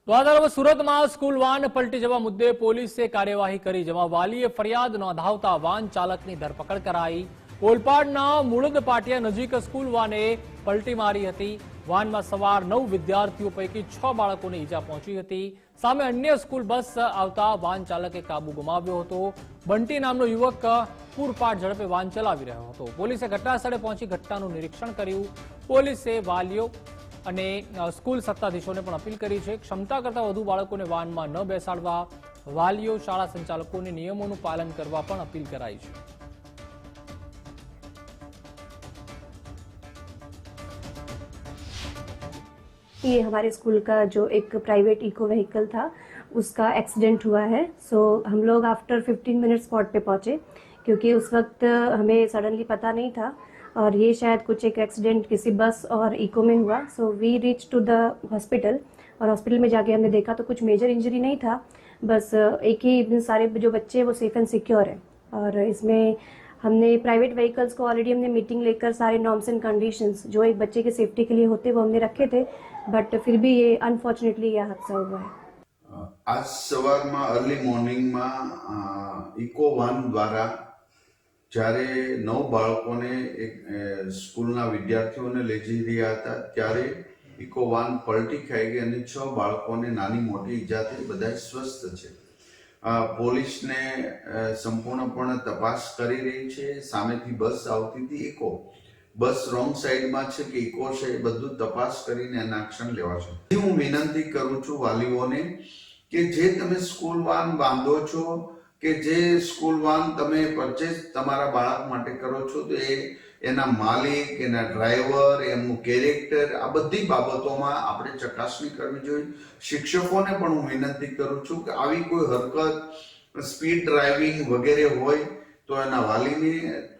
તો આ તરફ સુરતમાં સ્કૂલ વાન પલટી જવા મુદ્દે પોલીસે કાર્યવાહી કરી, જેમાં વાલીએ ફરિયાદ નોંધાવતા વાન ચાલકની ધરપકડ કરાઈ। ઓલપાડના મુળદ પાટિયા નજીક સ્કૂલ વાને પલટી મારી હતી। વાનમાં સવાર 9 વિદ્યાર્થીઓ પૈકી 6 બાળકોને ઈજા પહોંચી હતી। સામે અન્ય સ્કૂલ બસ આવતા વાન ચાલકે કાબુ ગુમાવ્યો હતો। બંટી નામનો યુવક પૂરપાટ ઝડપે વાન ચલાવી રહ્યો હતો। પોલીસે ઘટનાસ્થળે પહોંચી ઘટનાનું નિરીક્ષણ કર્યું। પોલીસે વાલીઓ અને સ્કૂલ સત્તાધીશોને પણ અપીલ કરી છે। ક્ષમતા કરતાં વધુ બાળકોને વાનમાં ન બેસાડવા, વાલીઓ શાળા સંચાલકોને નિયમોનું પાલન કરવા પણ અપીલ કરાઈ છે। ये हमारे स्कूल का जो एक प्राइवेट इको व्हीकल था उसका एक्सीडेंट हुआ है। सो हम लोग आफ्टर 15 मिनट स्पॉट पे पहुंचे, क्योंकि उस वक्त हमें सडनली पता नहीं था और ये शायद कुछ एक एक्सीडेंट किसी बस और इको में हुआ। So we reach to the hospital और हॉस्पिटल में जाके हमने देखा तो कुछ मेजर इंजरी नहीं था, बस एक ही सारे जो बच्चे हैं वो सेफ एंड सिक्योर है। और इसमें हमने प्राइवेट व्हीकल्स को ऑलरेडी हमने मीटिंग लेकर सारे नॉर्म्स एंड कंडीशंस जो एक बच्चे की सेफ्टी के लिए होते वो हमने रखे थे, बट फिर भी ये अनफॉर्चुनेटली यह हादसा हुआ है। आज सवार में अर्ली मॉर्निंग में इको वान द्वारा જ્યારે 9 બાળકોને એક સ્કૂલના વિદ્યાર્થીઓને લઈ જઈ રહ્યા હતા ત્યારે ઇકો વાન પલટી ખાઈ ગઈ અને 6 બાળકોને નાની મોટી ઈજા થઈ। બધા સ્વસ્થ છે। પોલીસને સંપૂર્ણપણે તપાસ કરી રહી છે। સામેથી બસ આવતી હતી ઇકો, બસ રોંગ સાઈડમાં છે કે ઇકો છે એ બધું તપાસ કરીને એના એક્શન લેવાશે। હું વિનંતી કરું છું વાલીઓને કે જે તમે સ્કૂલ વાન બાંધો છો કે જે સ્કૂલ વાન તમે પરચેસ તમારા બાળક માટે કરો છો તો એના માલિક, એના ડ્રાઈવર, એમનું કેરેક્ટર, આ બધી બાબતોમાં આપણે ચકાસણી કરવી જોઈએ। શિક્ષકોને પણ હું વિનંતી કરું છું કે આવી કોઈ હરકત, સ્પીડ ડ્રાઇવિંગ વગેરે હોય તો એના વાલીને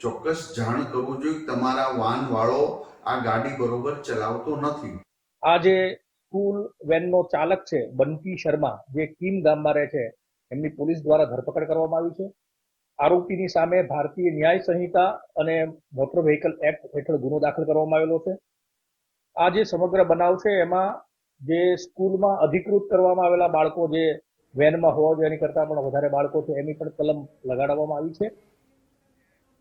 ચોક્કસ જાણ કરવું જોઈએ કે તમારા વાન વાળો આ ગાડી બરોબર ચલાવતો નથી। આ જે સ્કૂલ વેનનો ચાલક છે બંટી શર્મા, જે કીમ ગામમાં રહે છે, એમની પોલીસ દ્વારા ધરપકડ કરવામાં આવી છે। આરોપીની સામે ભારતીય ન્યાય સંહિતા અને મોટર વ્હીકલ એક્ટ હેઠળ ગુનો દાખલ કરવામાં આવેલો છે। આ જે સમગ્ર બનાવ છે એમાં જે સ્કૂલમાં અધિકૃત કરવામાં આવેલા બાળકો જે વેનમાં હોવા જોઈએ એની કરતાં પણ વધારે બાળકો છે એની પણ કલમ લગાડવામાં આવી છે।